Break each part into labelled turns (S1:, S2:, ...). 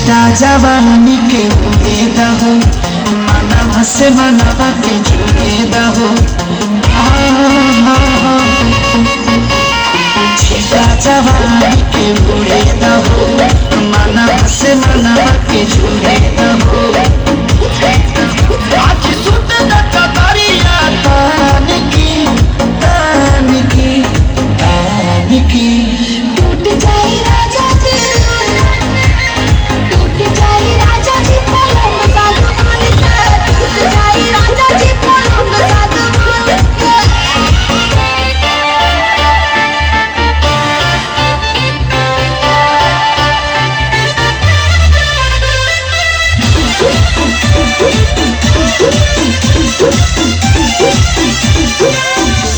S1: छीटा जवानी के उड़े दहो, मनवा से मनवा के जुड़े दहो। छीटा जवानी के उड़े दहो, मनवा से मनवा के जुड़े दहो। आज सुत दरिया तान की तान की तान की।
S2: टूट जाए राजा जी, टूट जाए राजा जी पलंग साथ मान के, टूट जाए राजा जी पलंग साथ मान के।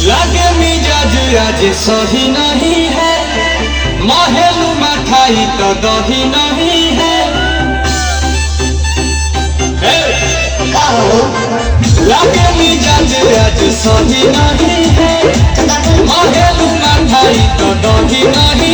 S3: लगे मिजाज आज सही नहीं है, महलू मठाई तो दही नहीं है। लगे मिजाज आज सही नहीं है, महलू मठाई तो दही नहीं